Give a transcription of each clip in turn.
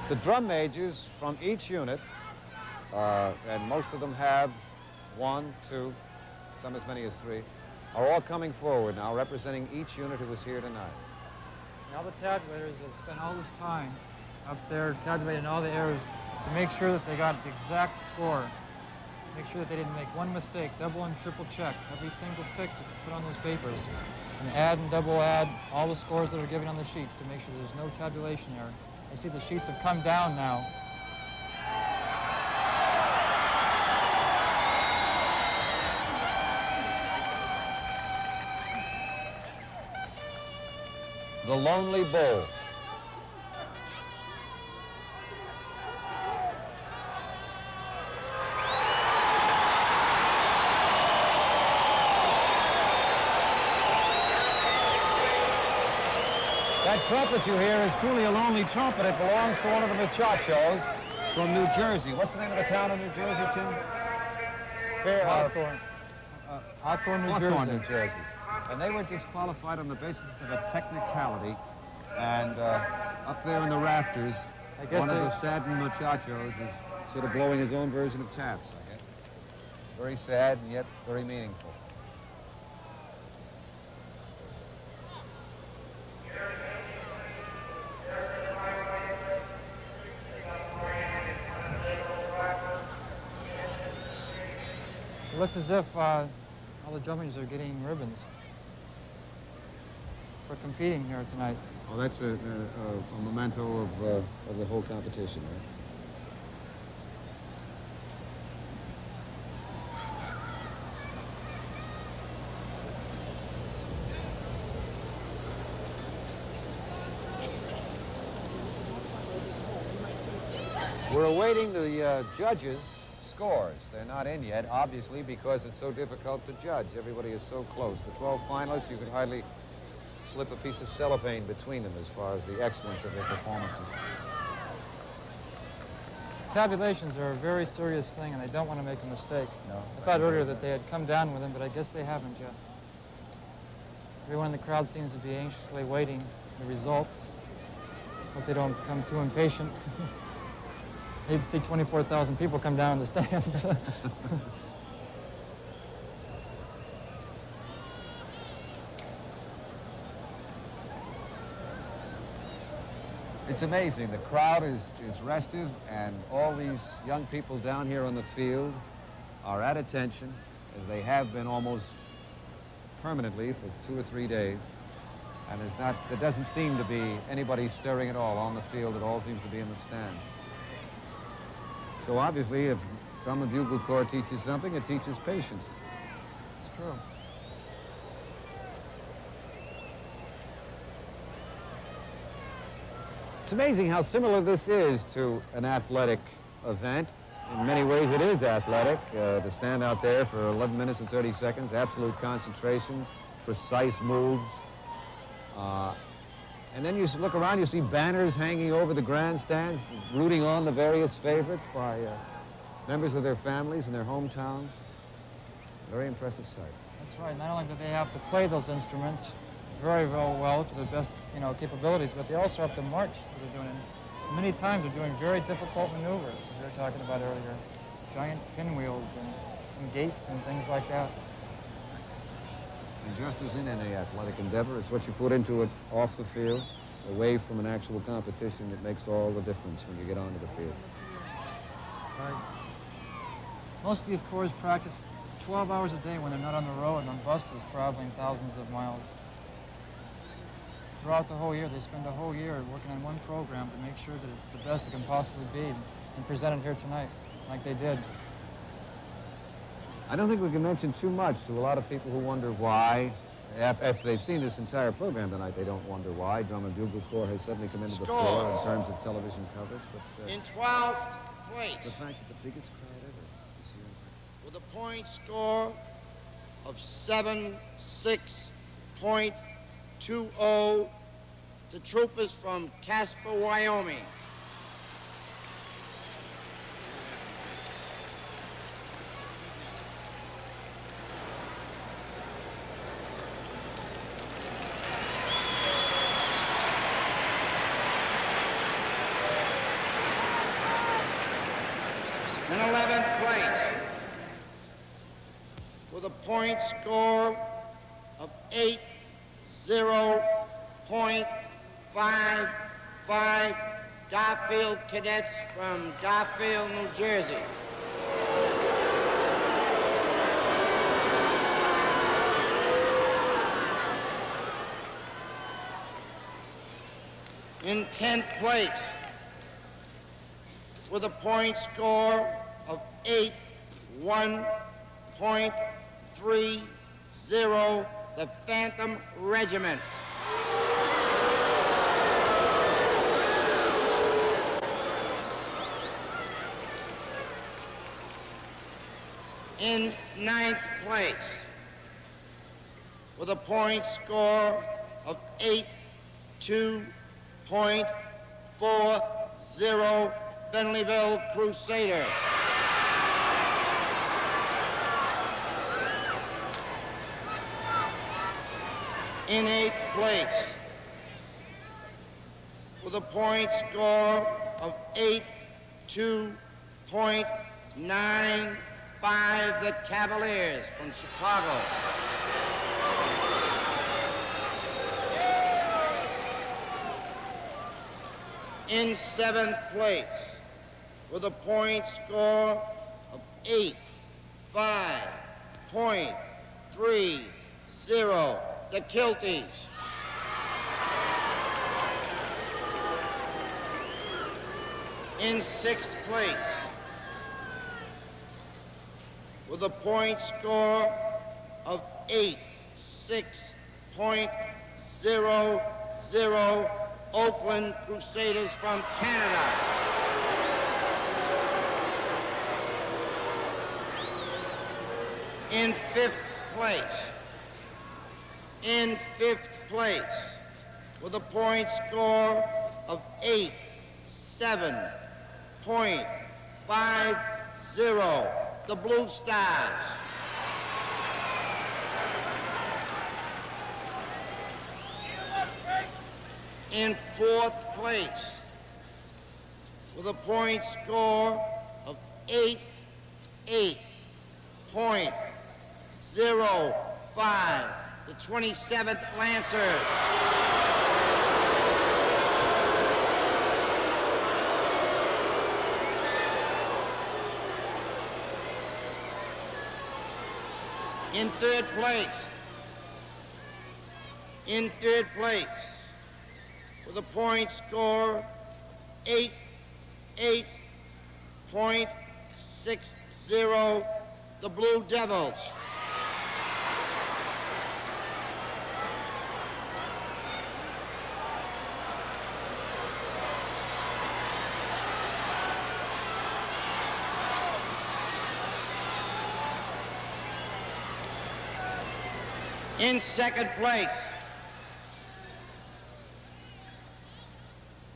The drum majors from each unit, and most of them have one, two, some as many as three, are all coming forward now, representing each unit who was here tonight. Now the tabulators have spent all this time up there tabulating all the errors to make sure that they got the exact score. Make sure that they didn't make one mistake, double and triple check every single tick that's put on those papers, and add and double add all the scores that are given on the sheets to make sure there's no tabulation error. I see the sheets have come down now. The Lonely Bull. That trumpet you hear is truly a lonely trumpet. It belongs to one of the muchachos from New Jersey. What's the name of the town in New Jersey, Tim? Hawthorne. Hawthorne, New Jersey. New Jersey. And they were disqualified on the basis of a technicality. And up there in the rafters, one of the saddened muchachos is sort of blowing his own version of taps, I guess. Very sad and yet very meaningful. It looks as if all the drummers are getting ribbons for competing here tonight. Oh, that's a memento of the whole competition, right? We're awaiting the judges' scores. They're not in yet, obviously, because it's so difficult to judge. Everybody is so close. The 12 finalists, you could hardly slip a piece of cellophane between them as far as the excellence of their performances. Tabulations are a very serious thing, and they don't want to make a mistake. No. I thought earlier that they had come down with them, but I guess they haven't yet. Everyone in the crowd seems to be anxiously waiting the results. Hope they don't become too impatient. Need to see 24,000 people come down in the stands. It's amazing. The crowd is restive, and all these young people down here on the field are at attention, as they have been almost permanently for 2 or 3 days. And there doesn't seem to be anybody stirring at all on the field. It all seems to be in the stands. So obviously, if Drum and Bugle Corps teaches something, it teaches patience. It's true. It's amazing how similar this is to an athletic event. In many ways, it is athletic. To stand out there for 11 minutes and 30 seconds, absolute concentration, precise moves. And then you look around, you see banners hanging over the grandstands, rooting on the various favorites by members of their families and their hometowns. Very impressive sight. That's right. Not only do they have to play those instruments very, very well to their best, capabilities, but they also have to march as they're doing it. Many times they're doing very difficult maneuvers, as we were talking about earlier. Giant pinwheels and gates and things like that. And just as in any athletic endeavor, it's what you put into it off the field, away from an actual competition, that makes all the difference when you get onto the field. Right. Most of these corps practice 12 hours a day when they're not on the road and on buses traveling thousands of miles. Throughout the whole year, they spend a whole year working on one program to make sure that it's the best it can possibly be and present it here tonight, like they did. I don't think we can mention too much to a lot of people who wonder why. If they've seen this entire program tonight, they don't wonder why. Drum and Bugle Corps has suddenly come into the fore in terms of television coverage. But, in 12th place, the fact that the biggest crowd ever is here. with a point score of 76.20, the troopers from Casper, Wyoming. 11th place with a point score of 80.55, Garfield Cadets from Garfield, New Jersey. In 10th place, with a point score of 81.30, the Phantom Regiment. In 9th place, with a point score of 82.40, Bentleyville Crusaders. In 8th place, with a point score of 82.95, the Cavaliers from Chicago. In 7th place, with a point score of 85.30, the Kilties. In 6th place, with a point score of 86.00, Oakland Crusaders from Canada. In 5th place, with a point score of 87.50, the Blue Stars. In 4th place, with a point score of 88.05, the 27th Lancers. In third place, with a point score 88.60, the Blue Devils. In second place,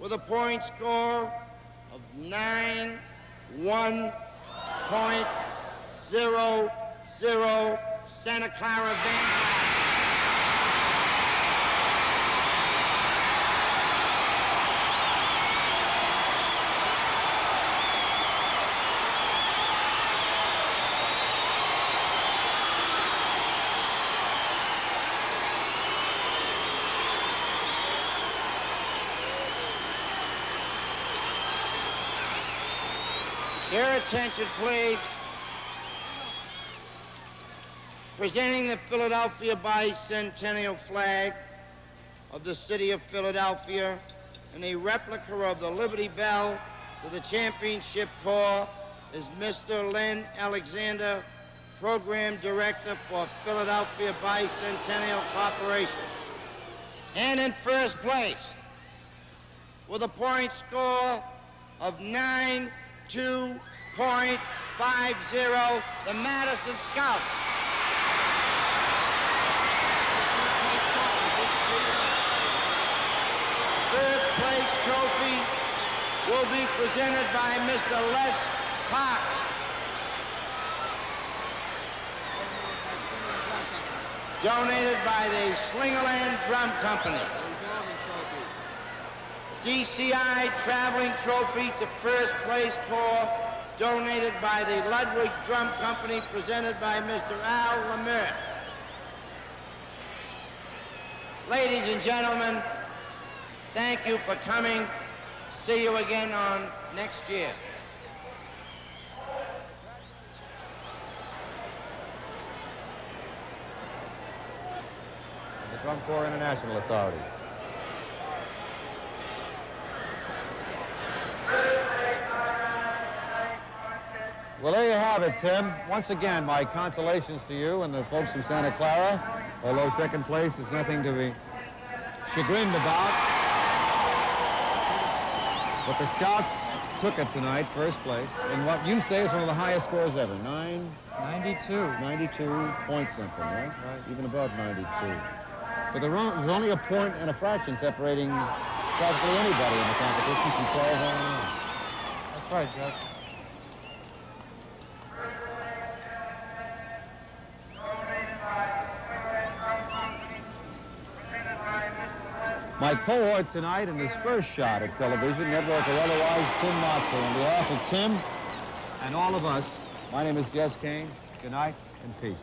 with a point score of 91.00, Santa Clara Vanguard. Your attention, please. Presenting the Philadelphia Bicentennial flag of the city of Philadelphia and a replica of the Liberty Bell to the championship corps is Mr. Len Alexander, Program Director for Philadelphia Bicentennial Corporation. And in first place, with a point score of 92.50, the Madison Scouts. First place trophy will be presented by Mr. Les Parks. Donated by the Slingerland Drum Company. DCI traveling trophy to first place corps donated by the Ludwig Drum Company, presented by Mr. Al Lemire. Ladies and gentlemen, thank you for coming. See you again on next year. The Drum Corps International Authority. Well, there you have it, Tim. Once again, my consolations to you and the folks from Santa Clara, although second place is nothing to be chagrined about. But the Scouts took it tonight, first place, in what you say is one of the highest scores ever. 92 point something, right? Even above 92. But there's only a point and a fraction separating practically anybody in the competition from 12 on. That's right, Jess. My cohort tonight in his first shot at television, network or otherwise, Tim Moxley. On behalf of Tim and all of us, my name is Jess Kane. Good night and peace.